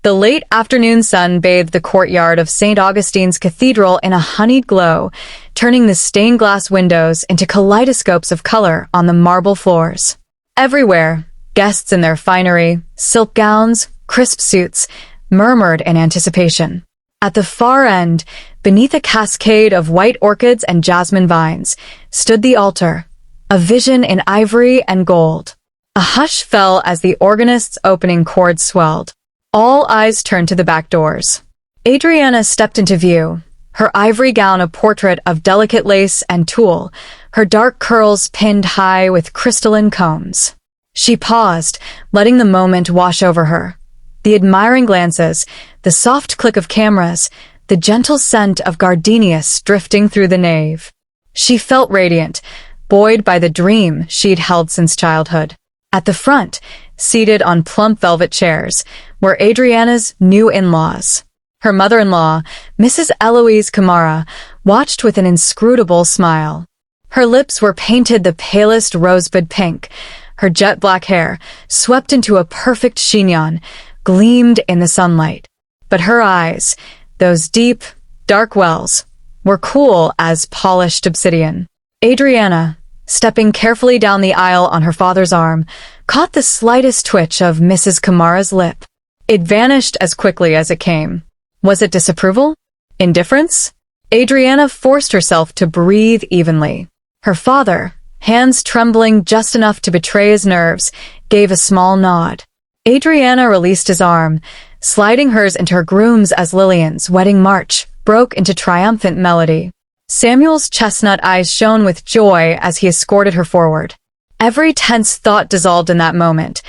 The late afternoon sun bathed the courtyard of St. Augustine's Cathedral in a honeyed glow, turning the stained glass windows into kaleidoscopes of color on the marble floors. Everywhere, guests in their finery, silk gowns, crisp suits, murmured in anticipation. At the far end, beneath a cascade of white orchids and jasmine vines, stood the altar, a vision in ivory and gold. A hush fell as the organist's opening chords swelled. All eyes turned to the back doors. Adriana stepped into view, her ivory gown a portrait of delicate lace and tulle, her dark curls pinned high with crystalline combs. She paused, letting the moment wash over her. The admiring glances, the soft click of cameras, the gentle scent of gardenias drifting through the nave. She felt radiant, buoyed by the dream she'd held since childhood. At the front, seated on plump velvet chairs, were Adriana's new in-laws. Her mother-in-law, Mrs. Eloise Camara, watched with an inscrutable smile. Her lips were painted the palest rosebud pink. Her jet-black hair, swept into a perfect chignon, gleamed in the sunlight. But her eyes, those deep, dark wells, were cool as polished obsidian. Adriana, stepping carefully down the aisle on her father's arm, caught the slightest twitch of Mrs. Camara's lip. It vanished as quickly as it came. Was it disapproval? Indifference? Adriana forced herself to breathe evenly. Her father, hands trembling just enough to betray his nerves, gave a small nod. Adriana released his arm, sliding hers into her groom's as Lillian's wedding march broke into triumphant melody. Samuel's chestnut eyes shone with joy as he escorted her forward. Every tense thought dissolved in that moment,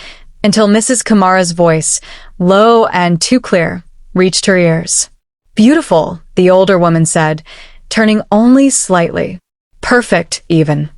until Mrs. Camara's voice, low and too clear, reached her ears. "Beautiful," the older woman said, turning only slightly. "Perfect, even."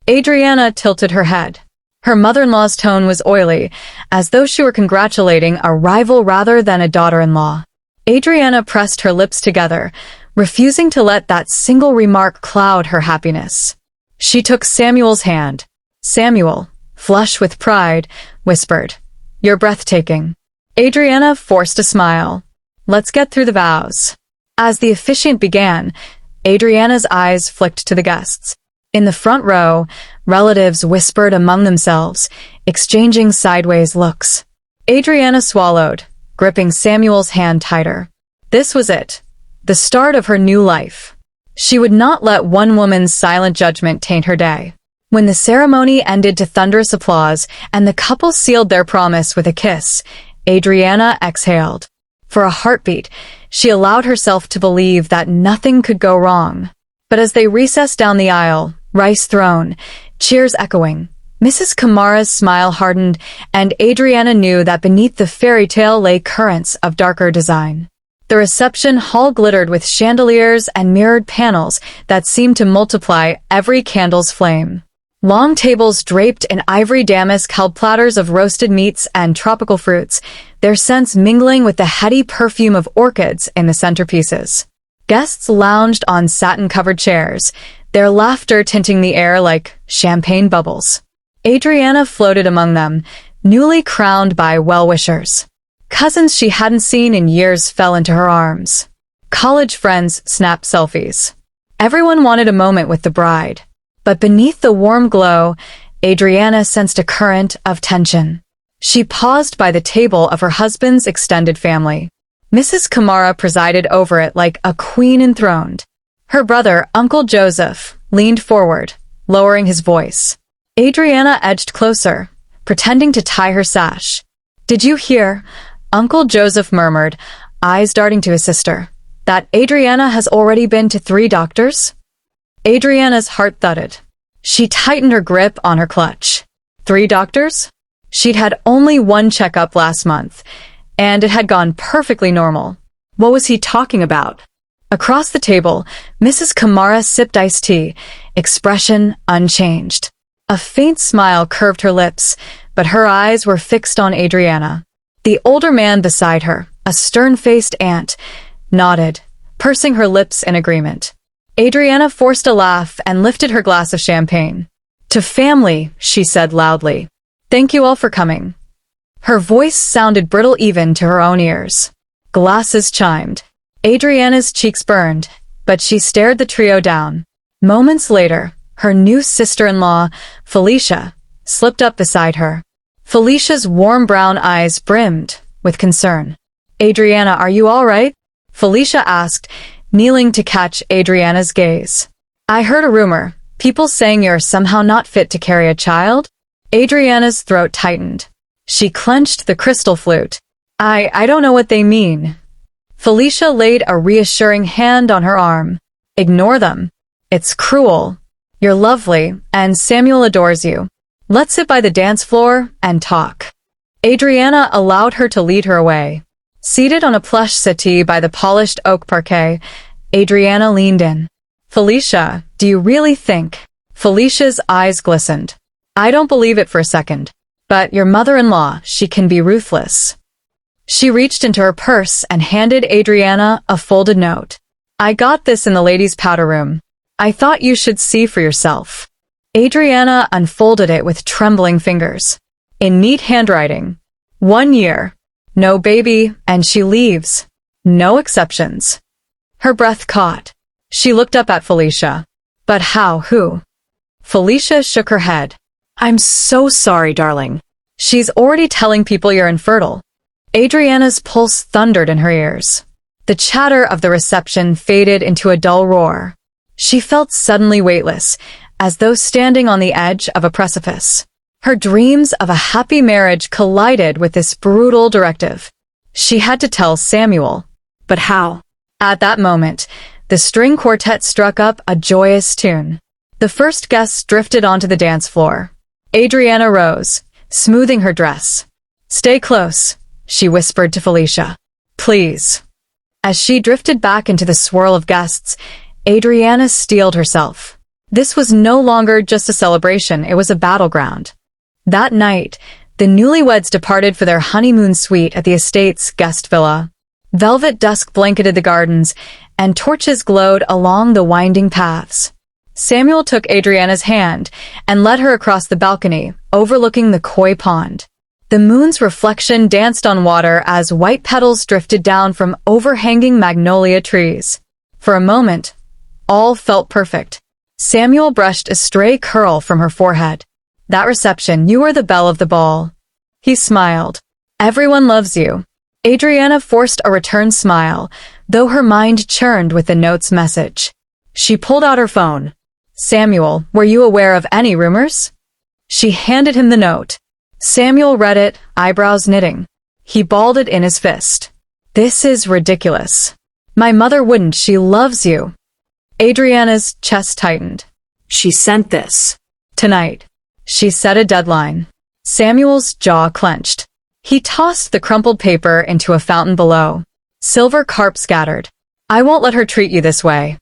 Adriana tilted her head. Her mother-in-law's tone was oily, as though she were congratulating a rival rather than a daughter-in-law. Adriana pressed her lips together, refusing to let that single remark cloud her happiness. She took Samuel's hand. Samuel, flush with pride, whispered, "You're breathtaking." Adriana forced a smile. "Let's get through the vows." As the officiant began, Adriana's eyes flicked to the guests. In the front row, relatives whispered among themselves, exchanging sideways looks. Adriana swallowed, gripping Samuel's hand tighter. This was it, the start of her new life. She would not let one woman's silent judgment taint her day. When the ceremony ended to thunderous applause and the couple sealed their promise with a kiss, Adriana exhaled. For a heartbeat, she allowed herself to believe that nothing could go wrong. But as they recessed down the aisle, rice thrown, cheers echoing, Mrs. Camara's smile hardened, and Adriana knew that beneath the fairy tale lay currents of darker design. The reception hall glittered with chandeliers and mirrored panels that seemed to multiply every candle's flame. Long tables draped in ivory damask held platters of roasted meats and tropical fruits, their scents mingling with the heady perfume of orchids in the centerpieces. Guests lounged on satin-covered chairs, their laughter tinting the air like champagne bubbles. Adriana floated among them, newly crowned by well-wishers. Cousins she hadn't seen in years fell into her arms. College friends snapped selfies. Everyone wanted a moment with the bride. But beneath the warm glow, Adriana sensed a current of tension. She paused by the table of her husband's extended family. Mrs. Camara presided over it like a queen enthroned. Her brother, Uncle Joseph, leaned forward, lowering his voice. Adriana edged closer, pretending to tie her sash. "Did you hear?" Uncle Joseph murmured, eyes darting to his sister. "That Adriana has already been to 3 doctors?" Adriana's heart thudded. She tightened her grip on her clutch. 3 doctors? She'd had only 1 checkup last month, and it had gone perfectly normal. What was he talking about? Across the table, Mrs. Camara sipped iced tea, expression unchanged. A faint smile curved her lips, but her eyes were fixed on Adriana. The older man beside her, a stern-faced aunt, nodded, pursing her lips in agreement. Adriana forced a laugh and lifted her glass of champagne. "To family," she said loudly. "Thank you all for coming." Her voice sounded brittle even to her own ears. Glasses chimed. Adriana's cheeks burned, but she stared the trio down. Moments later, her new sister-in-law, Felicia, slipped up beside her. Felicia's warm brown eyes brimmed with concern. "Adriana, are you all right?" Felicia asked, kneeling to catch Adriana's gaze. "I heard a rumor, people saying you're somehow not fit to carry a child?" Adriana's throat tightened. She clenched the crystal flute. I don't know what they mean." Felicia laid a reassuring hand on her arm. "Ignore them. It's cruel. You're lovely, and Samuel adores you. Let's sit by the dance floor and talk." Adriana allowed her to lead her away. Seated on a plush settee by the polished oak parquet, Adriana leaned in. "Felicia, do you really think?" Felicia's eyes glistened. "I don't believe it for a second. But your mother-in-law, she can be ruthless." She reached into her purse and handed Adriana a folded note. "I got this in the ladies' powder room. I thought you should see for yourself." Adriana unfolded it with trembling fingers. In neat handwriting. 1 year. No baby, and she leaves. No exceptions. Her breath caught. She looked up at Felicia. "But how? Who?" Felicia shook her head. "I'm so sorry, darling. She's already telling people you're infertile." Adriana's pulse thundered in her ears. The chatter of the reception faded into a dull roar. She felt suddenly weightless, as though standing on the edge of a precipice. Her dreams of a happy marriage collided with this brutal directive. She had to tell Samuel. But how? At that moment, the string quartet struck up a joyous tune. The first guests drifted onto the dance floor. Adriana rose, smoothing her dress. "Stay close," she whispered to Felicia. "Please." As she drifted back into the swirl of guests, Adriana steeled herself. This was no longer just a celebration, it was a battleground. That night, the newlyweds departed for their honeymoon suite at the estate's guest villa. Velvet dusk blanketed the gardens, and torches glowed along the winding paths. Samuel took Adriana's hand and led her across the balcony, overlooking the koi pond. The moon's reflection danced on water as white petals drifted down from overhanging magnolia trees. For a moment, all felt perfect. Samuel brushed a stray curl from her forehead. "That reception, you were the belle of the ball." He smiled. "Everyone loves you." Adriana forced a return smile, though her mind churned with the note's message. She pulled out her phone. "Samuel, were you aware of any rumors?" She handed him the note. Samuel read it, eyebrows knitting. He balled it in his fist. "This is ridiculous. My mother wouldn't, she loves you." Adriana's chest tightened. "She sent this tonight." She set a deadline. Samuel's jaw clenched. He tossed the crumpled paper into a fountain below. Silver carp scattered. "I won't let her treat you this way."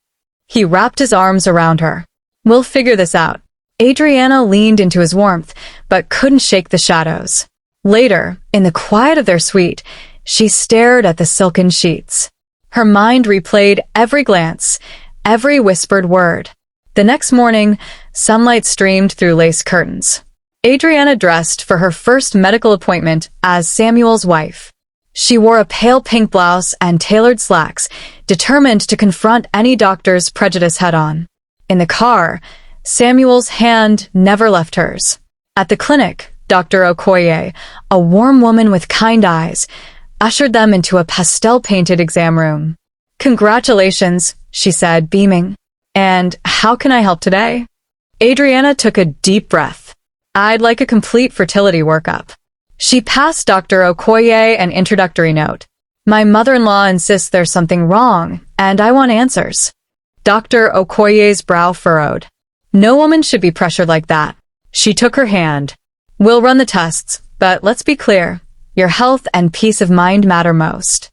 He wrapped his arms around her. "We'll figure this out." Adriana leaned into his warmth, but couldn't shake the shadows. Later, in the quiet of their suite, she stared at the silken sheets. Her mind replayed every glance, every whispered word. The next morning, sunlight streamed through lace curtains. Adriana dressed for her first medical appointment as Samuel's wife. She wore a pale pink blouse and tailored slacks, determined to confront any doctor's prejudice head-on. In the car, Samuel's hand never left hers. At the clinic, Dr. Okoye, a warm woman with kind eyes, ushered them into a pastel-painted exam room. "Congratulations," she said, beaming. "And how can I help today?" Adriana took a deep breath. "I'd like a complete fertility workup." She passed Dr. Okoye an introductory note. "My mother-in-law insists there's something wrong, and I want answers." Dr. Okoye's brow furrowed. "No woman should be pressured like that." She took her hand. "We'll run the tests, but let's be clear. Your health and peace of mind matter most."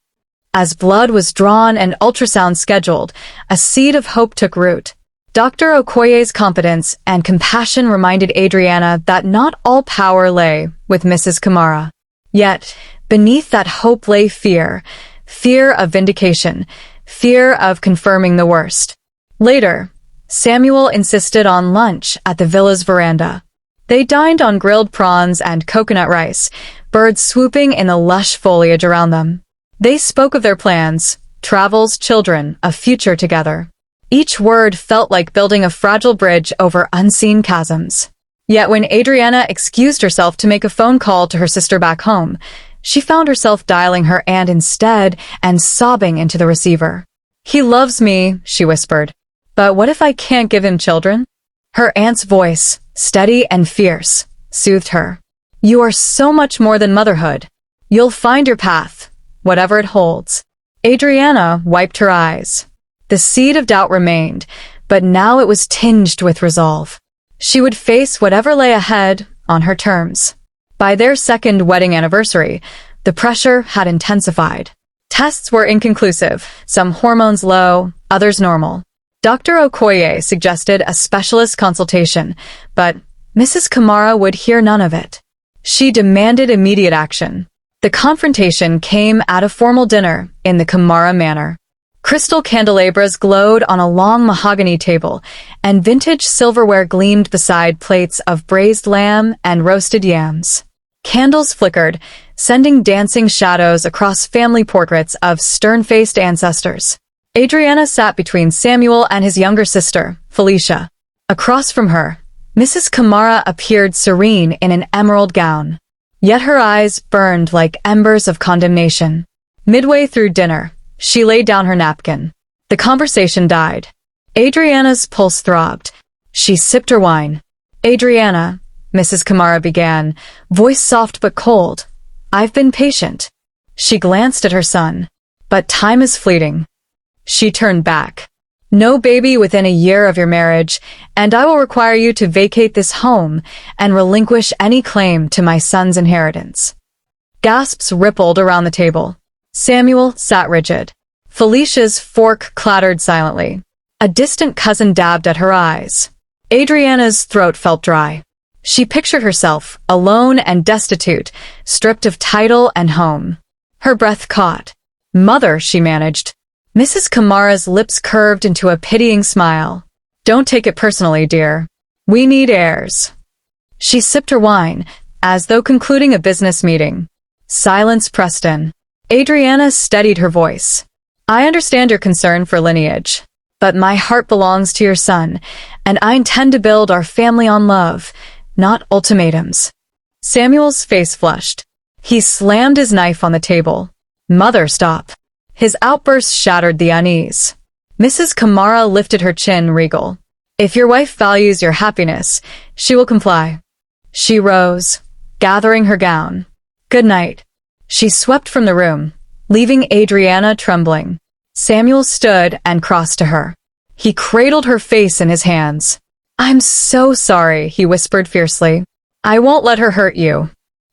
As blood was drawn and ultrasound scheduled, a seed of hope took root. Dr. Okoye's competence and compassion reminded Adriana that not all power lay with Mrs. Kamara. Yet, beneath that hope lay fear. Fear of vindication. Fear of confirming the worst. Later, Samuel insisted on lunch at the villa's veranda. They dined on grilled prawns and coconut rice, birds swooping in the lush foliage around them. They spoke of their plans, travels, children, a future together. Each word felt like building a fragile bridge over unseen chasms. Yet when Adriana excused herself to make a phone call to her sister back home, she found herself dialing her aunt instead and sobbing into the receiver. "He loves me," she whispered. "But what if I can't give him children?" Her aunt's voice, steady and fierce, soothed her. "You are so much more than motherhood. You'll find your path, whatever it holds." Adriana wiped her eyes. The seed of doubt remained, but now it was tinged with resolve. She would face whatever lay ahead on her terms. By their second wedding anniversary, the pressure had intensified. Tests were inconclusive, some hormones low, others normal. Dr. Okoye suggested a specialist consultation, but Mrs. Kamara would hear none of it. She demanded immediate action. The confrontation came at a formal dinner in the Kamara manor. Crystal candelabras glowed on a long mahogany table, and vintage silverware gleamed beside plates of braised lamb and roasted yams. Candles flickered, sending dancing shadows across family portraits of stern-faced ancestors. Adriana sat between Samuel and his younger sister, Felicia. Across from her, Mrs. Kamara appeared serene in an emerald gown. Yet her eyes burned like embers of condemnation. Midway through dinner, she laid down her napkin. The conversation died. Adriana's pulse throbbed. She sipped her wine. "Adriana," Mrs. Kamara began, voice soft but cold, "I've been patient." She glanced at her son. "But time is fleeting." She turned back. "No baby within a year of your marriage, and I will require you to vacate this home and relinquish any claim to my son's inheritance." Gasps rippled around the table. Samuel sat rigid. Felicia's fork clattered silently. A distant cousin dabbed at her eyes. Adriana's throat felt dry. She pictured herself, alone and destitute, stripped of title and home. Her breath caught. "Mother," she managed. Mrs. Kamara's lips curved into a pitying smile. "Don't take it personally, dear. We need heirs." She sipped her wine, as though concluding a business meeting. Silence pressed in. Adriana steadied her voice. "I understand your concern for lineage, but my heart belongs to your son, and I intend to build our family on love, not ultimatums." Samuel's face flushed. He slammed his knife on the table. "Mother, stop." His outburst shattered the unease. Mrs. Kamara lifted her chin regal. "If your wife values your happiness, she will comply." She rose, gathering her gown. "Good night." She swept from the room, leaving Adriana trembling. Samuel stood and crossed to her. He cradled her face in his hands. "I'm so sorry," he whispered fiercely. "I won't let her hurt you."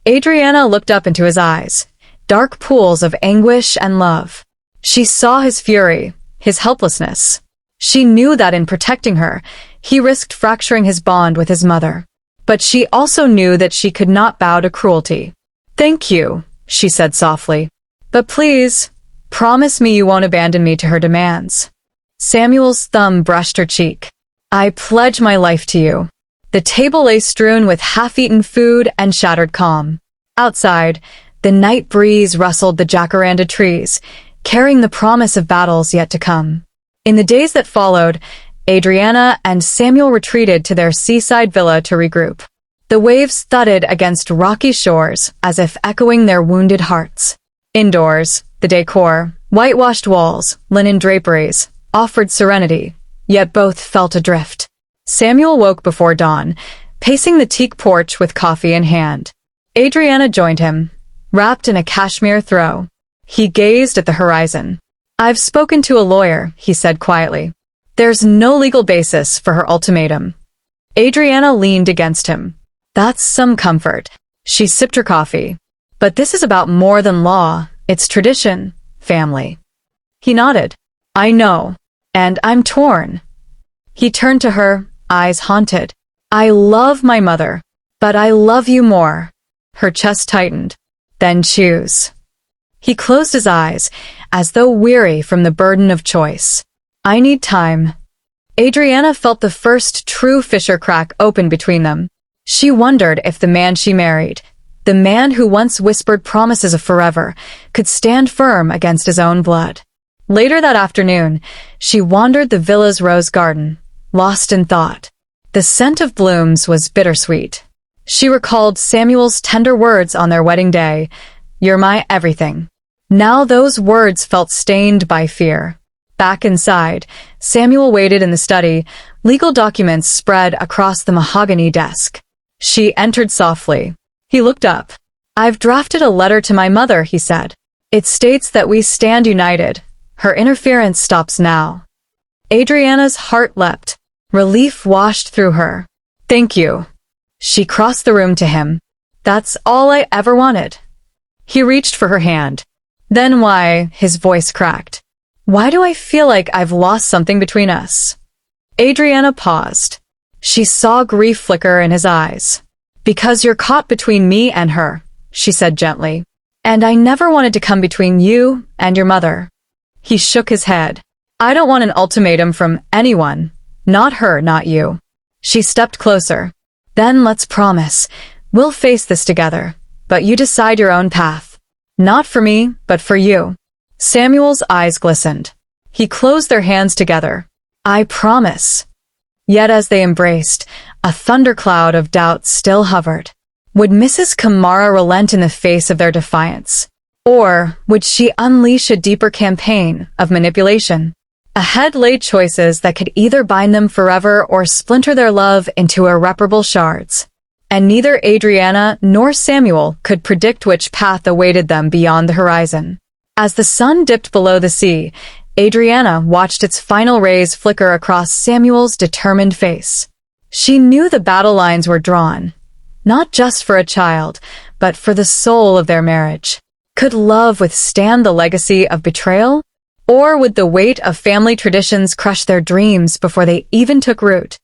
Adriana looked up into his eyes, dark pools of anguish and love. She saw his fury, his helplessness. She knew that in protecting her, he risked fracturing his bond with his mother. But she also knew that she could not bow to cruelty. "Thank you," she said softly. "But please, promise me you won't abandon me to her demands." Samuel's thumb brushed her cheek. "I pledge my life to you." The table lay strewn with half-eaten food and shattered calm. Outside, the night breeze rustled the jacaranda trees, carrying the promise of battles yet to come. In the days that followed, Adriana and Samuel retreated to their seaside villa to regroup. The waves thudded against rocky shores as if echoing their wounded hearts. Indoors, the decor, whitewashed walls, linen draperies, offered serenity, yet both felt adrift. Samuel woke before dawn, pacing the teak porch with coffee in hand. Adriana joined him, wrapped in a cashmere throw. He gazed at the horizon. "I've spoken to a lawyer," he said quietly. "There's no legal basis for her ultimatum." Adriana leaned against him. "That's some comfort." She sipped her coffee. "But this is about more than law. It's tradition, family." He nodded. "I know. And I'm torn." He turned to her, eyes haunted. "I love my mother, but I love you more." Her chest tightened. "Then choose." He closed his eyes, as though weary from the burden of choice. "I need time." Adriana felt the first true fissure crack open between them. She wondered if the man she married, the man who once whispered promises of forever, could stand firm against his own blood. Later that afternoon, she wandered the villa's rose garden, lost in thought. The scent of blooms was bittersweet. She recalled Samuel's tender words on their wedding day, "You're my everything." Now those words felt stained by fear. Back inside, Samuel waited in the study, legal documents spread across the mahogany desk. She entered softly. He looked up. "I've drafted a letter to my mother," he said. "It states that we stand united. Her interference stops now." Adriana's heart leapt. Relief washed through her. "Thank you." She crossed the room to him. "That's all I ever wanted." He reached for her hand. "Then why," his voice cracked, "why do I feel like I've lost something between us?" Adriana paused. She saw grief flicker in his eyes. "Because you're caught between me and her," she said gently. "And I never wanted to come between you and your mother." He shook his head. "I don't want an ultimatum from anyone. Not her, not you." She stepped closer. "Then let's promise. We'll face this together, but you decide your own path. Not for me, but for you." Samuel's eyes glistened. He closed their hands together. "I promise." Yet as they embraced, a thundercloud of doubt still hovered. Would Mrs. Kamara relent in the face of their defiance? Or would she unleash a deeper campaign of manipulation? Ahead lay choices that could either bind them forever or splinter their love into irreparable shards. And neither Adriana nor Samuel could predict which path awaited them beyond the horizon. As the sun dipped below the sea, Adriana watched its final rays flicker across Samuel's determined face. She knew the battle lines were drawn, not just for a child, but for the soul of their marriage. Could love withstand the legacy of betrayal? Or would the weight of family traditions crush their dreams before they even took root?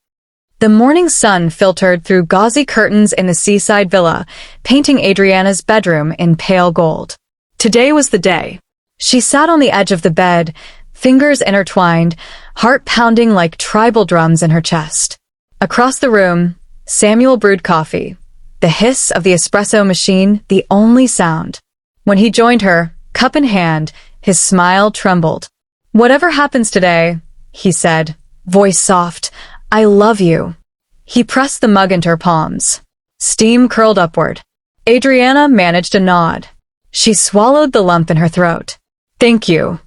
The morning sun filtered through gauzy curtains in the seaside villa, painting Adriana's bedroom in pale gold. Today was the day. She sat on the edge of the bed, fingers intertwined, heart pounding like tribal drums in her chest. Across the room, Samuel brewed coffee, the hiss of the espresso machine the only sound. When he joined her, cup in hand, his smile trembled. "Whatever happens today," he said, voice soft, "I love you." He pressed the mug into her palms. Steam curled upward. Adriana managed a nod. She swallowed the lump in her throat. "Thank you."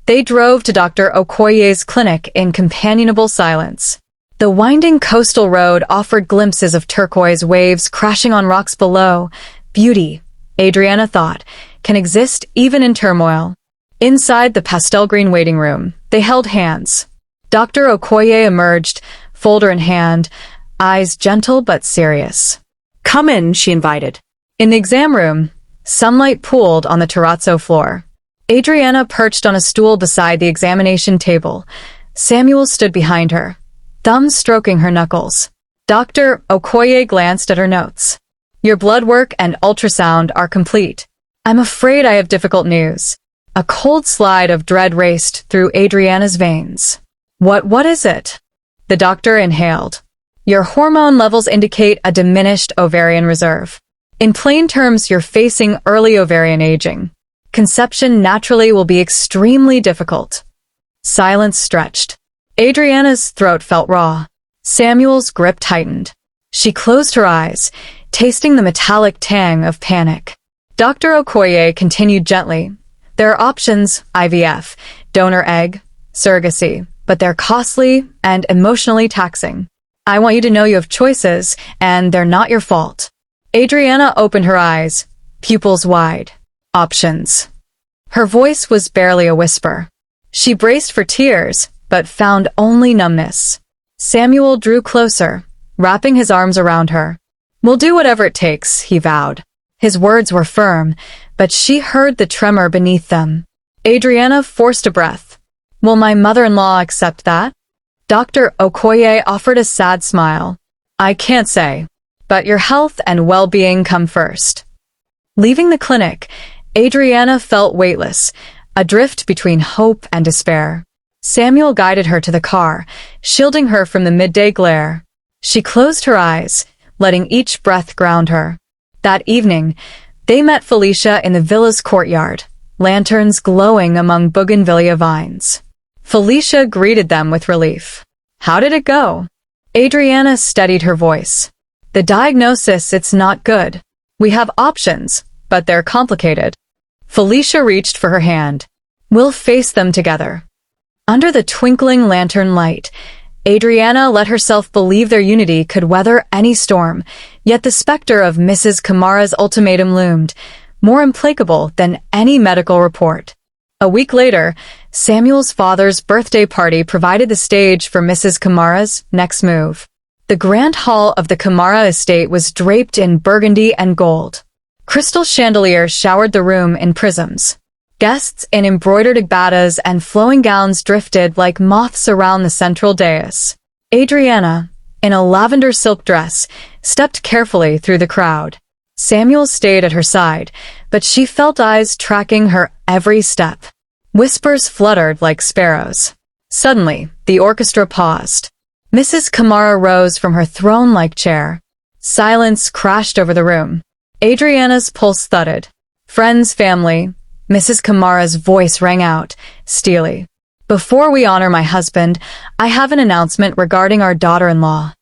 They drove to Dr. Okoye's clinic in companionable silence. The winding coastal road offered glimpses of turquoise waves crashing on rocks below. Beauty, Adriana thought, can exist even in turmoil. Inside the pastel green waiting room, they held hands. Dr. Okoye emerged, folder in hand, eyes gentle but serious. "Come in," she invited. In the exam room, sunlight pooled on the terrazzo floor. Adriana perched on a stool beside the examination table. Samuel stood behind her, thumbs stroking her knuckles. Dr. Okoye glanced at her notes. "Your blood work and ultrasound are complete. I'm afraid I have difficult news." A cold slide of dread raced through Adriana's veins. What is it?" The doctor inhaled. "Your hormone levels indicate a diminished ovarian reserve. In plain terms, you're facing early ovarian aging. Conception naturally will be extremely difficult." Silence stretched. Adriana's throat felt raw. Samuel's grip tightened. She closed her eyes, tasting the metallic tang of panic. Dr. Okoye continued gently. "There are options: IVF, donor egg, surrogacy, but they're costly and emotionally taxing. I want you to know you have choices, and they're not your fault." Adriana opened her eyes, pupils wide. "Options." Her voice was barely a whisper. She braced for tears, but found only numbness. Samuel drew closer, wrapping his arms around her. "We'll do whatever it takes," he vowed. His words were firm, but she heard the tremor beneath them. Adriana forced a breath. "Will my mother-in-law accept that?" Dr. Okoye offered a sad smile. "I can't say, but your health and well-being come first." Leaving the clinic, Adriana felt weightless, adrift between hope and despair. Samuel guided her to the car, shielding her from the midday glare. She closed her eyes, letting each breath ground her. That evening, they met Felicia in the villa's courtyard, lanterns glowing among bougainvillea vines. Felicia greeted them with relief. "How did it go?" Adriana steadied her voice. "The diagnosis, it's not good. We have options, but they're complicated." Felicia reached for her hand. "We'll face them together." Under the twinkling lantern light, Adriana let herself believe their unity could weather any storm, yet the specter of Mrs. Kamara's ultimatum loomed, more implacable than any medical report. A week later, Samuel's father's birthday party provided the stage for Mrs. Kamara's next move. The grand hall of the Kamara estate was draped in burgundy and gold. Crystal chandeliers showered the room in prisms. Guests in embroidered agbatas and flowing gowns drifted like moths around the central dais. Adriana, in a lavender silk dress, stepped carefully through the crowd. Samuel stayed at her side, but she felt eyes tracking her every step. Whispers fluttered like sparrows. Suddenly, the orchestra paused. Mrs. Kamara rose from her throne-like chair. Silence crashed over the room. Adriana's pulse thudded. "Friends, family," Mrs. Kamara's voice rang out, steely. "Before we honor my husband, I have an announcement regarding our daughter-in-law."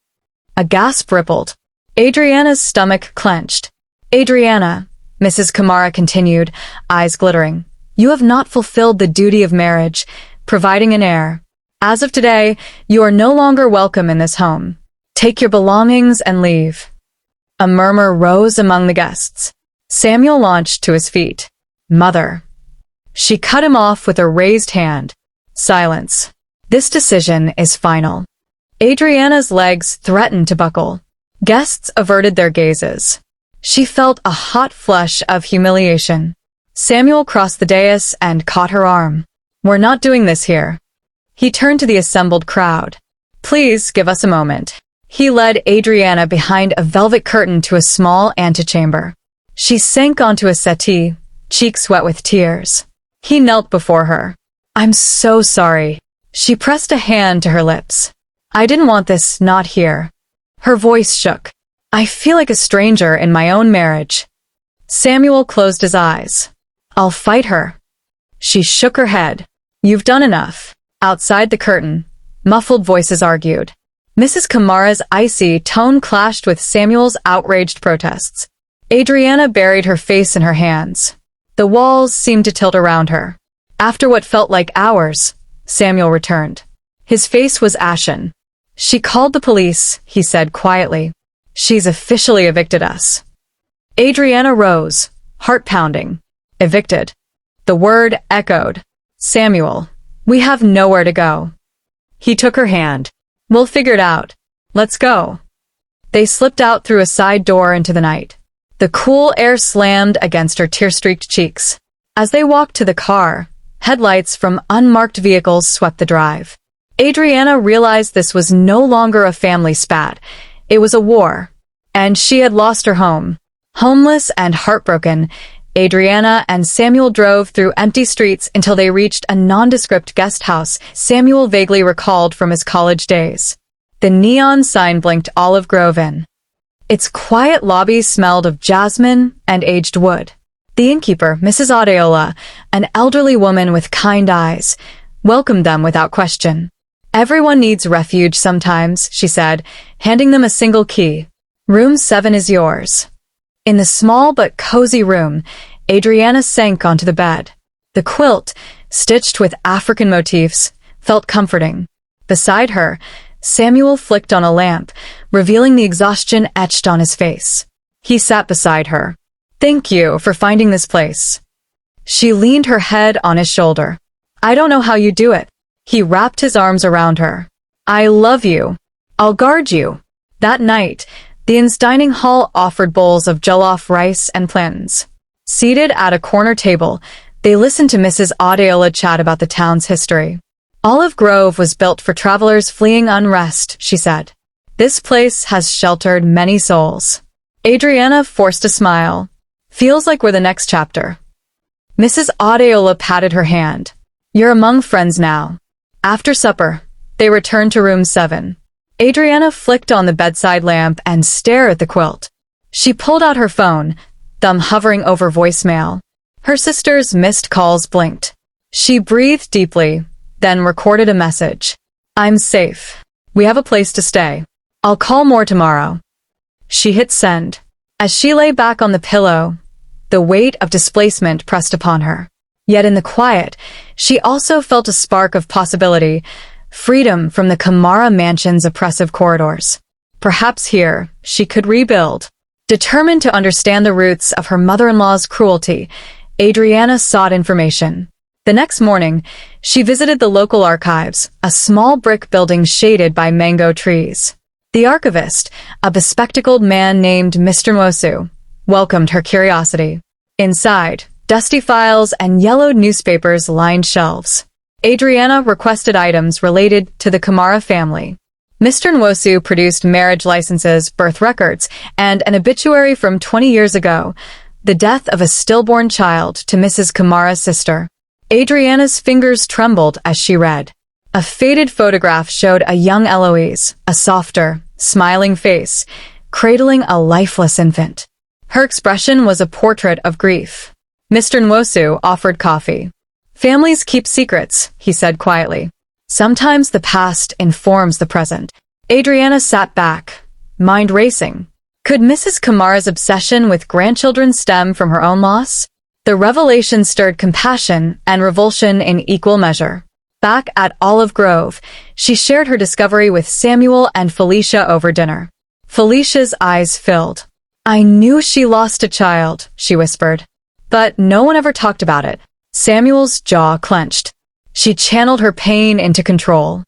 A gasp rippled. Adriana's stomach clenched. "Adriana," Mrs. Kamara continued, eyes glittering, "you have not fulfilled the duty of marriage, providing an heir. As of today, you are no longer welcome in this home. Take your belongings and leave." A murmur rose among the guests. Samuel launched to his feet. "Mother." She cut him off with a raised hand. "Silence. This decision is final." Adriana's legs threatened to buckle. Guests averted their gazes. She felt a hot flush of humiliation. Samuel crossed the dais and caught her arm. "We're not doing this here." He turned to the assembled crowd. "Please give us a moment." He led Adriana behind a velvet curtain to a small antechamber. She sank onto a settee, cheeks wet with tears. He knelt before her. "I'm so sorry." She pressed a hand to her lips. "I didn't want this, not here." Her voice shook. "I feel like a stranger in my own marriage." Samuel closed his eyes. "I'll fight her." She shook her head. "You've done enough." Outside the curtain, muffled voices argued. Mrs. Kamara's icy tone clashed with Samuel's outraged protests. Adriana buried her face in her hands. The walls seemed to tilt around her. After what felt like hours, Samuel returned. His face was ashen. "She called the police," he said quietly. "She's officially evicted us." Adriana rose, heart pounding. Evicted. The word echoed. "Samuel, we have nowhere to go." He took her hand. "We'll figure it out. Let's go." They slipped out through a side door into the night. The cool air slammed against her tear-streaked cheeks. As they walked to the car, headlights from unmarked vehicles swept the drive. Adriana realized this was no longer a family spat. It was a war. And she had lost her home. Homeless and heartbroken, Adriana and Samuel drove through empty streets until they reached a nondescript guest house Samuel vaguely recalled from his college days. The neon sign blinked Olive Grove Inn. Its quiet lobby smelled of jasmine and aged wood. The innkeeper, Mrs. Adeola, an elderly woman with kind eyes, welcomed them without question. "Everyone needs refuge sometimes," she said, handing them a single key. "Room 7 is yours." In the small but cozy room, Adriana sank onto the bed. The quilt, stitched with African motifs, felt comforting. Beside her, Samuel flicked on a lamp, revealing the exhaustion etched on his face. He sat beside her. "Thank you for finding this place." She leaned her head on his shoulder. "I don't know how you do it." He wrapped his arms around her. "I love you. I'll guard you." That night, the inn's dining hall offered bowls of jollof rice and plantains. Seated at a corner table, they listened to Mrs. Adeola chat about the town's history. "Olive Grove was built for travelers fleeing unrest," she said. "This place has sheltered many souls." Adriana forced a smile. "Feels like we're the next chapter." Mrs. Adeola patted her hand. "You're among friends now." After supper, they returned to room 7. Adriana flicked on the bedside lamp and stared at the quilt. She pulled out her phone, thumb hovering over voicemail. Her sister's missed calls blinked. She breathed deeply, then recorded a message. "I'm safe. We have a place to stay. I'll call more tomorrow." She hit send. As she lay back on the pillow, the weight of displacement pressed upon her. Yet in the quiet, she also felt a spark of possibility, freedom from the Kamara mansion's oppressive corridors. Perhaps here, she could rebuild. Determined to understand the roots of her mother-in-law's cruelty, Adriana sought information. The next morning, she visited the local archives, a small brick building shaded by mango trees. The archivist, a bespectacled man named Mr. Mosu, welcomed her curiosity. Inside, dusty files and yellowed newspapers lined shelves. Adriana requested items related to the Kamara family. Mr. Nwosu produced marriage licenses, birth records, and an obituary from 20 years ago, the death of a stillborn child to Mrs. Kamara's sister. Adriana's fingers trembled as she read. A faded photograph showed a young Eloise, a softer, smiling face, cradling a lifeless infant. Her expression was a portrait of grief. Mr. Nwosu offered coffee. "Families keep secrets," he said quietly. "Sometimes the past informs the present." Adriana sat back, mind racing. Could Mrs. Kamara's obsession with grandchildren stem from her own loss? The revelation stirred compassion and revulsion in equal measure. Back at Olive Grove, she shared her discovery with Samuel and Felicia over dinner. Felicia's eyes filled. "I knew she lost a child," she whispered. "But no one ever talked about it." Samuel's jaw clenched. She channeled her pain into control.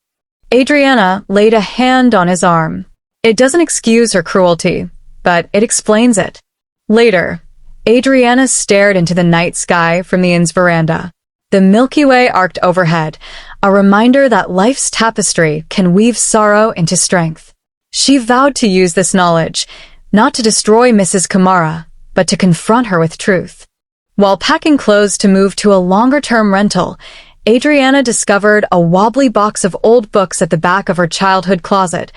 Adriana laid a hand on his arm. "It doesn't excuse her cruelty, but it explains it." Later, Adriana stared into the night sky from the inn's veranda. The Milky Way arced overhead, a reminder that life's tapestry can weave sorrow into strength. She vowed to use this knowledge, not to destroy Mrs. Kamara, but to confront her with truth. While packing clothes to move to a longer-term rental, Adriana discovered a wobbly box of old books at the back of her childhood closet,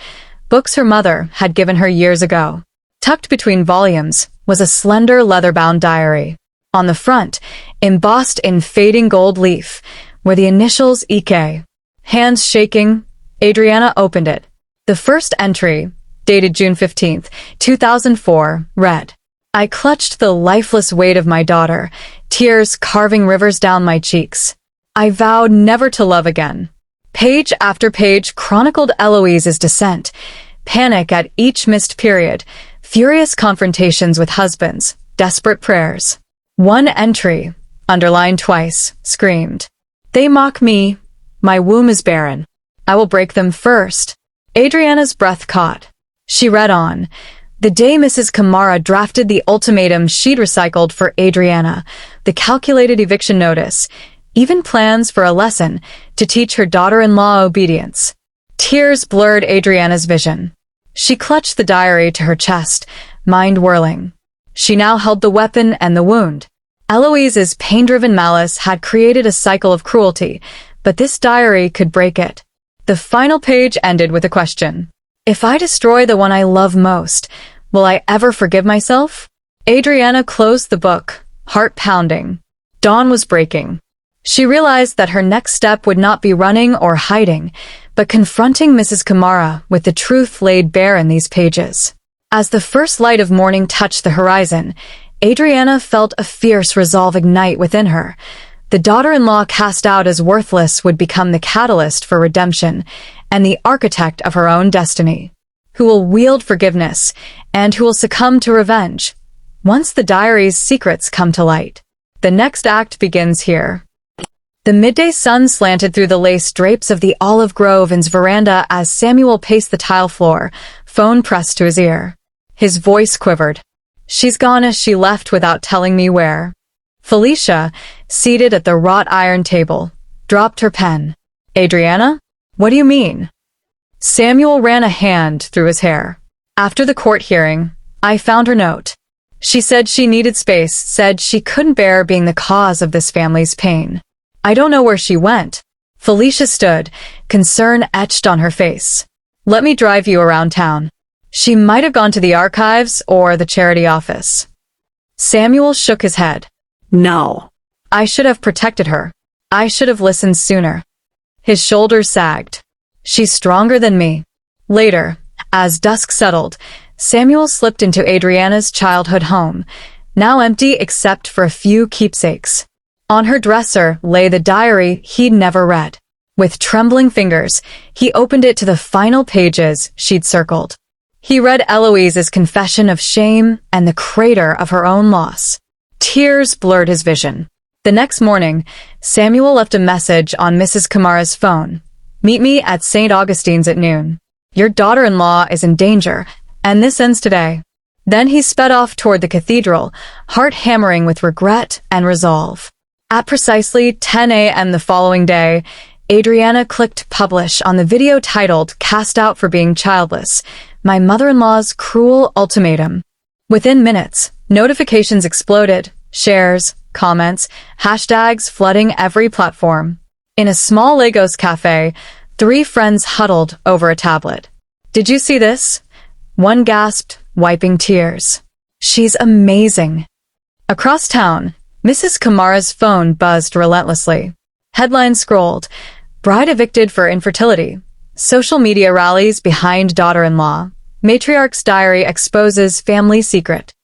books her mother had given her years ago. Tucked between volumes was a slender leather-bound diary. On the front, embossed in fading gold leaf, were the initials EK. Hands shaking, Adriana opened it. The first entry, dated June 15, 2004, read, "I clutched the lifeless weight of my daughter, tears carving rivers down my cheeks. I vowed never to love again." Page after page chronicled Eloise's descent, panic at each missed period, furious confrontations with husbands, desperate prayers. One entry, underlined twice, screamed, "They mock me. My womb is barren. I will break them first." Adriana's breath caught. She read on. The day Mrs. Kamara drafted the ultimatum she'd recycled for Adriana, the calculated eviction notice, even plans for a lesson to teach her daughter-in-law obedience. Tears blurred Adriana's vision. She clutched the diary to her chest, mind whirling. She now held the weapon and the wound. Eloise's pain-driven malice had created a cycle of cruelty, but this diary could break it. The final page ended with a question. "If I destroy the one I love most, will I ever forgive myself?" Adriana closed the book, heart pounding. Dawn was breaking. She realized that her next step would not be running or hiding, but confronting Mrs. Kamara with the truth laid bare in these pages. As the first light of morning touched the horizon, Adriana felt a fierce resolve ignite within her. The daughter-in-law cast out as worthless would become the catalyst for redemption and the architect of her own destiny, who will wield forgiveness and who will succumb to revenge once the diary's secrets come to light. The next act begins here. The midday sun slanted through the lace drapes of the Olive Grove inn's veranda as Samuel paced the tile floor, phone pressed to his ear. His voice quivered. "She's gone as she left without telling me where." Felicia, seated at the wrought iron table, dropped her pen. "Adriana? What do you mean?" Samuel ran a hand through his hair. "After the court hearing, I found her note. She said she needed space, said she couldn't bear being the cause of this family's pain. I don't know where she went." Felicia stood, concern etched on her face. Let me drive you around town. She might have gone to the archives or the charity office. Samuel shook his head. No. I should have protected her. I should have listened sooner. His shoulders sagged. She's stronger than me. Later, as dusk settled, Samuel slipped into Adriana's childhood home, now empty except for a few keepsakes. On her dresser lay the diary he'd never read. With trembling fingers, he opened it to the final pages she'd circled. He read Eloise's confession of shame and the crater of her own loss. Tears blurred his vision. The next morning, Samuel left a message on Mrs. Kamara's phone. Meet me at St. Augustine's at noon. Your daughter-in-law is in danger, and this ends today. Then he sped off toward the cathedral, heart hammering with regret and resolve. At precisely 10 a.m. the following day, Adriana clicked publish on the video titled Cast Out for Being Childless, My Mother-in-Law's Cruel Ultimatum. Within minutes, notifications exploded, shares, comments, hashtags flooding every platform. In a small Lagos cafe, 3 friends huddled over a tablet. Did you see this? One gasped, wiping tears. She's amazing. Across town, Mrs. Kamara's phone buzzed relentlessly. Headlines scrolled, Bride evicted for infertility. Social media rallies behind daughter-in-law. Matriarch's diary exposes family secret.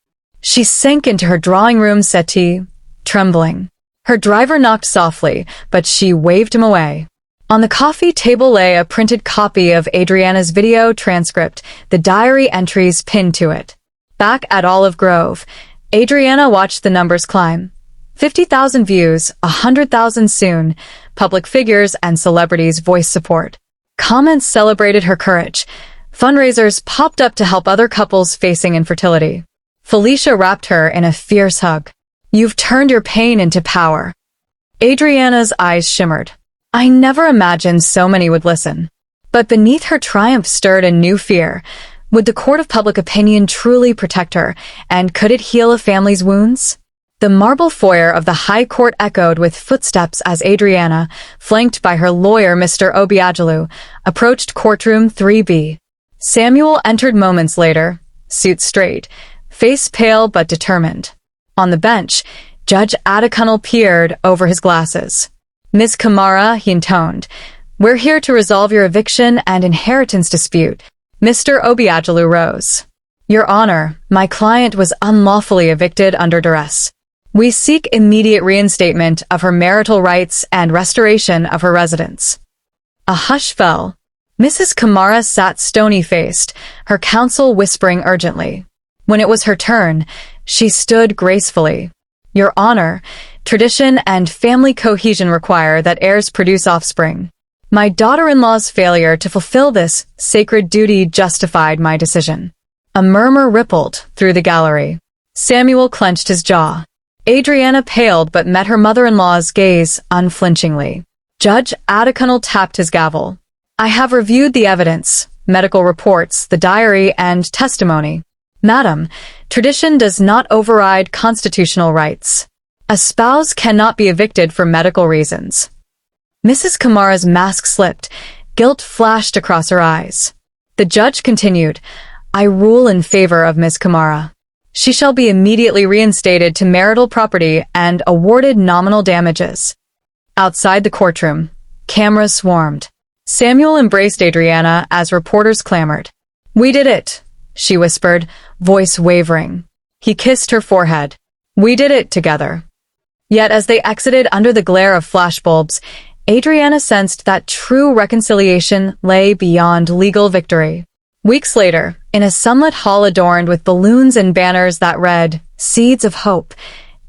She sank into her drawing room settee, trembling. Her driver knocked softly, but she waved him away. On the coffee table lay a printed copy of Adriana's video transcript, the diary entries pinned to it. Back at Olive Grove, Adriana watched the numbers climb. 50,000 views, 100,000 soon. Public figures and celebrities voiced support. Comments celebrated her courage. Fundraisers popped up to help other couples facing infertility. Felicia wrapped her in a fierce hug. You've turned your pain into power. Adriana's eyes shimmered. I never imagined so many would listen. But beneath her triumph stirred a new fear. Would the court of public opinion truly protect her, and could it heal a family's wounds? The marble foyer of the High Court echoed with footsteps as Adriana, flanked by her lawyer Mr. Obiagelu, approached courtroom 3B. Samuel entered moments later, suit straight, face pale but determined. On the bench, Judge Adekunle peered over his glasses. Ms. Kamara, he intoned, we're here to resolve your eviction and inheritance dispute. Mr. Obiagelu rose. Your Honor, my client was unlawfully evicted under duress. We seek immediate reinstatement of her marital rights and restoration of her residence. A hush fell. Mrs. Kamara sat stony-faced, her counsel whispering urgently. When it was her turn, she stood gracefully. Your Honor, tradition and family cohesion require that heirs produce offspring. My daughter-in-law's failure to fulfill this sacred duty justified my decision. A murmur rippled through the gallery. Samuel clenched his jaw. Adriana paled but met her mother-in-law's gaze unflinchingly. Judge Adekunle tapped his gavel. I have reviewed the evidence, medical reports, the diary, and testimony. Madam, tradition does not override constitutional rights. A spouse cannot be evicted for medical reasons. Mrs. Kamara's mask slipped. Guilt flashed across her eyes. The judge continued, I rule in favor of Ms. Kamara. She shall be immediately reinstated to marital property and awarded nominal damages. Outside the courtroom, cameras swarmed. Samuel embraced Adriana as reporters clamored. We did it, she whispered, voice wavering. He kissed her forehead. We did it together. Yet as they exited under the glare of flashbulbs, Adriana sensed that true reconciliation lay beyond legal victory. Weeks later, in a sunlit hall adorned with balloons and banners that read, Seeds of Hope,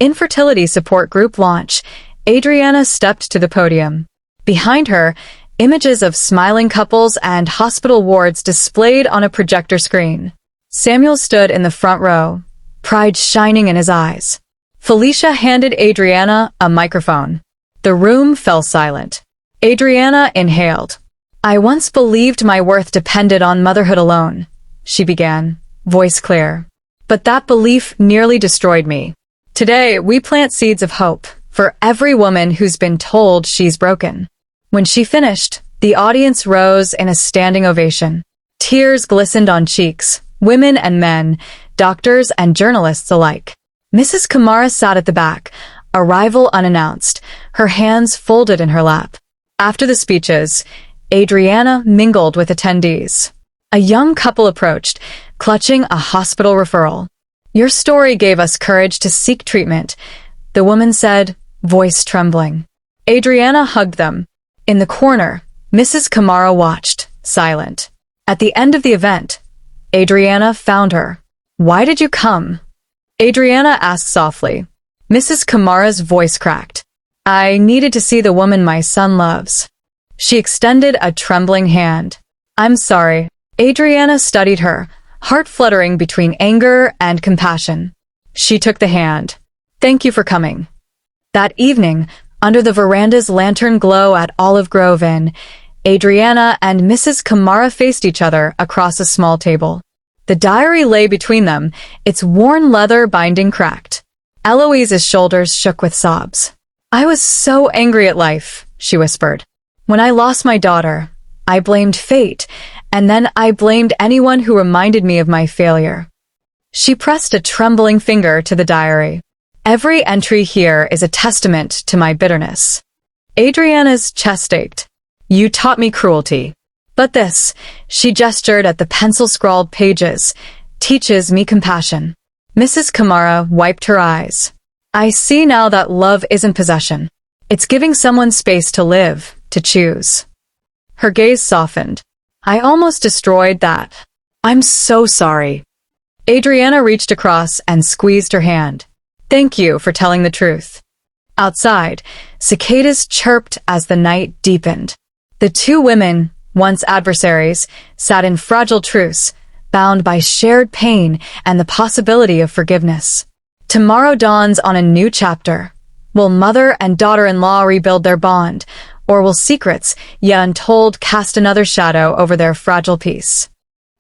Infertility Support Group Launch, Adriana stepped to the podium. Behind her, images of smiling couples and hospital wards displayed on a projector screen. Samuel stood in the front row, pride shining in his eyes. Felicia handed Adriana a microphone. The room fell silent. Adriana inhaled. I once believed my worth depended on motherhood alone, she began, voice clear. But that belief nearly destroyed me. Today, we plant seeds of hope for every woman who's been told she's broken. When she finished, the audience rose in a standing ovation. Tears glistened on cheeks, women and men, doctors and journalists alike. Mrs. Kamara sat at the back, arrival unannounced, her hands folded in her lap. After the speeches, Adriana mingled with attendees. A young couple approached, clutching a hospital referral. "Your story gave us courage to seek treatment," the woman said, voice trembling. Adriana hugged them. In the corner, Mrs. Kamara watched, silent. At the end of the event, Adriana found her. "Why did you come?" Adriana asked softly. Mrs. Kamara's voice cracked. "I needed to see the woman my son loves." She extended a trembling hand. "I'm sorry." Adriana studied her, heart fluttering between anger and compassion. She took the hand. "Thank you for coming." That evening, under the veranda's lantern glow at Olive Grove Inn, Adriana and Mrs. Kamara faced each other across a small table. The diary lay between them, its worn leather binding cracked. Eloise's shoulders shook with sobs. "I was so angry at life," she whispered. "When I lost my daughter, I blamed fate, and then I blamed anyone who reminded me of my failure." She pressed a trembling finger to the diary. "Every entry here is a testament to my bitterness." Adriana's chest ached. "You taught me cruelty. But this," she gestured at the pencil-scrawled pages, "teaches me compassion." Mrs. Kamara wiped her eyes. "I see now that love isn't possession. It's giving someone space to live, to choose." Her gaze softened. "I almost destroyed that. I'm so sorry." Adriana reached across and squeezed her hand. "Thank you for telling the truth." Outside, cicadas chirped as the night deepened. The two women, once adversaries, sat in fragile truce, bound by shared pain and the possibility of forgiveness. Tomorrow dawns on a new chapter. Will mother and daughter-in-law rebuild their bond, or will secrets, yet untold, cast another shadow over their fragile peace?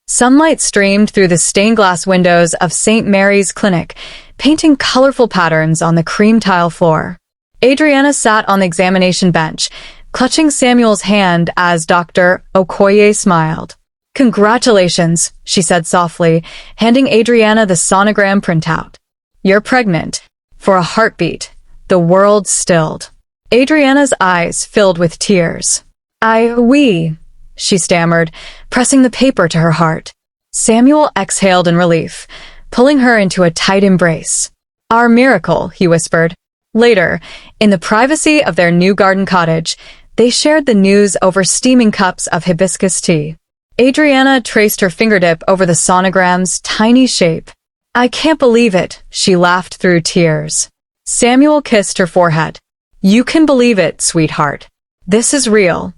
Sunlight streamed through the stained-glass windows of St. Mary's Clinic, painting colorful patterns on the cream tile floor. Adriana sat on the examination bench, clutching Samuel's hand as Dr. Okoye smiled. "Congratulations," she said softly, handing Adriana the sonogram printout. "You're pregnant." For a heartbeat, the world stilled. Adriana's eyes filled with tears. We," she stammered, pressing the paper to her heart. Samuel exhaled in relief, pulling her into a tight embrace. "Our miracle," he whispered. Later, in the privacy of their new garden cottage, they shared the news over steaming cups of hibiscus tea. Adriana traced her fingertip over the sonogram's tiny shape. "I can't believe it," she laughed through tears. Samuel kissed her forehead. "You can believe it, sweetheart. This is real."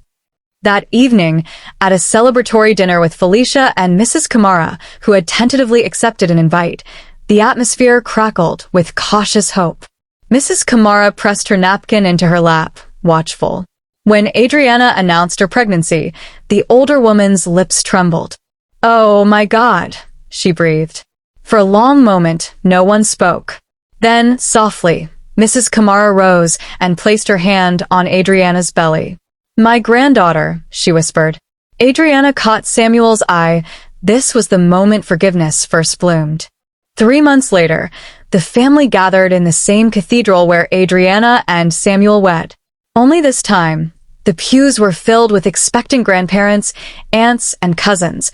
That evening, at a celebratory dinner with Felicia and Mrs. Kamara, who had tentatively accepted an invite, the atmosphere crackled with cautious hope. Mrs. Kamara pressed her napkin into her lap, watchful. When Adriana announced her pregnancy, the older woman's lips trembled. "Oh my God," she breathed. For a long moment, no one spoke. Then, softly, Mrs. Kamara rose and placed her hand on Adriana's belly. "My granddaughter," she whispered. Adriana caught Samuel's eye. This was the moment forgiveness first bloomed. 3 months later, the family gathered in the same cathedral where Adriana and Samuel wed. Only this time, the pews were filled with expectant grandparents, aunts, and cousins,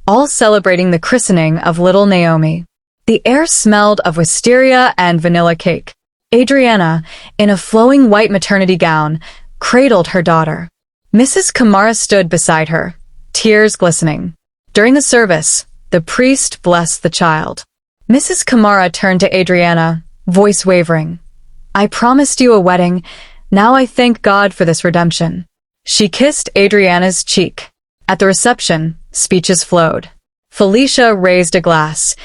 all celebrating the christening of little Naomi. The air smelled of wisteria and vanilla cake. Adriana, in a flowing white maternity gown, cradled her daughter. Mrs. Kamara stood beside her, tears glistening. During the service, the priest blessed the child. Mrs. Kamara turned to Adriana, voice wavering. "I promised you a wedding. Now I thank God for this redemption." She kissed Adriana's cheek. At the reception, speeches flowed. Felicia raised a glass.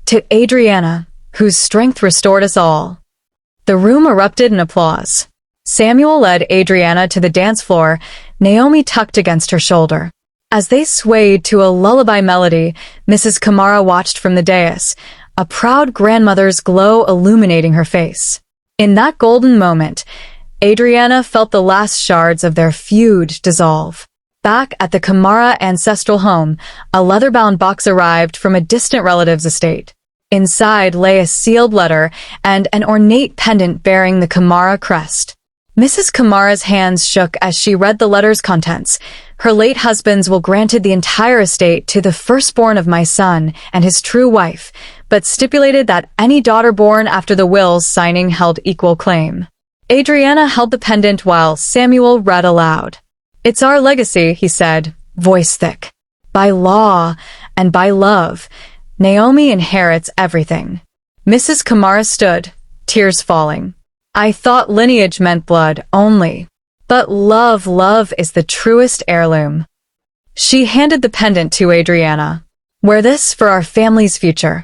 "To Adriana, whose strength restored us all." The room erupted in applause. Samuel led Adriana to the dance floor, Naomi tucked against her shoulder. As they swayed to a lullaby melody, Mrs. Kamara watched from the dais, a proud grandmother's glow illuminating her face. In that golden moment, Adriana felt the last shards of their feud dissolve. Back at the Kamara ancestral home, a leather-bound box arrived from a distant relative's estate. Inside lay a sealed letter and an ornate pendant bearing the Kamara crest. Mrs. Kamara's hands shook as she read the letter's contents. Her late husband's will granted the entire estate to the firstborn of my son and his true wife, but stipulated that any daughter born after the will's signing held equal claim. Adriana held the pendant while Samuel read aloud. "It's our legacy," he said, voice thick. "By law and by love, Naomi inherits everything." Mrs. Kamara stood, tears falling. "I thought lineage meant blood only. But love is the truest heirloom." She handed the pendant to Adriana. "Wear this for our family's future."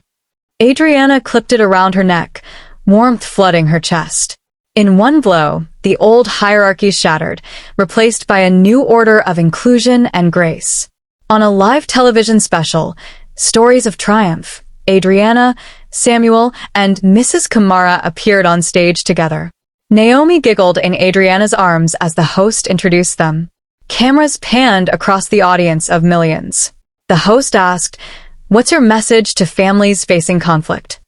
Adriana clipped it around her neck, warmth flooding her chest. In one blow, the old hierarchy shattered, replaced by a new order of inclusion and grace. On a live television special, Stories of Triumph, Adriana, Samuel, and Mrs. Kamara appeared on stage together. Naomi giggled in Adriana's arms as the host introduced them. Cameras panned across the audience of millions. The host asked, "What's your message to families facing conflict?"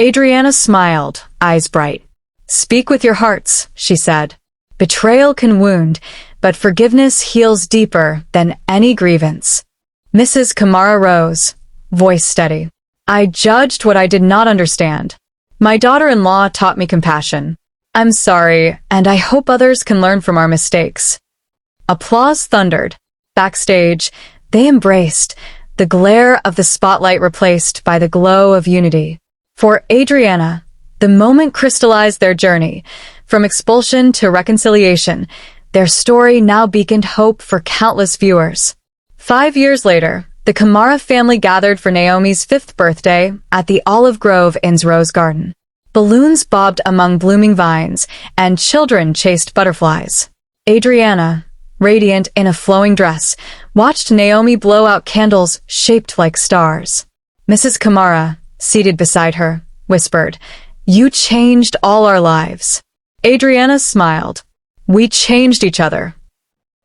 Adriana smiled, eyes bright. "Speak with your hearts," she said. "Betrayal can wound, but forgiveness heals deeper than any grievance." Mrs. Kamara rose, voice steady. "I judged what I did not understand. My daughter-in-law taught me compassion. I'm sorry, and I hope others can learn from our mistakes." Applause thundered. Backstage, they embraced, the glare of the spotlight replaced by the glow of unity. For Adriana, the moment crystallized their journey. From expulsion to reconciliation, their story now beaconed hope for countless viewers. 5 years later, the Kamara family gathered for Naomi's 5th birthday at the Olive Grove Inn's Rose Garden. Balloons bobbed among blooming vines, and children chased butterflies. Adriana, radiant in a flowing dress, watched Naomi blow out candles shaped like stars. Mrs. Kamara, seated beside her, whispered, "You changed all our lives." Adriana smiled. "We changed each other."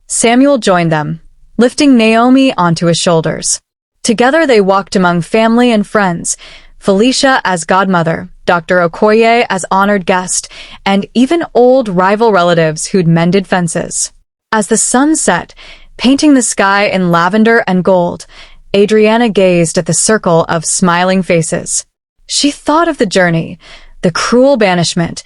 Samuel joined them, lifting Naomi onto his shoulders. Together they walked among family and friends, Felicia as godmother, Dr. Okoye as honored guest, and even old rival relatives who'd mended fences. As the sun set, painting the sky in lavender and gold, Adriana gazed at the circle of smiling faces. She thought of the journey, the cruel banishment,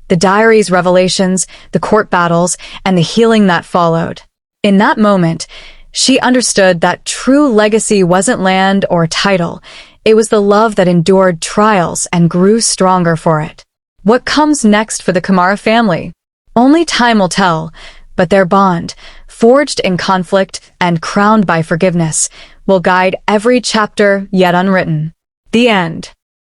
the diary's revelations, the court battles, and the healing that followed. In that moment, she understood that true legacy wasn't land or title. It was the love that endured trials and grew stronger for it. What comes next for the Kamara family? Only time will tell, but their bond, forged in conflict and crowned by forgiveness, will guide every chapter yet unwritten. The end.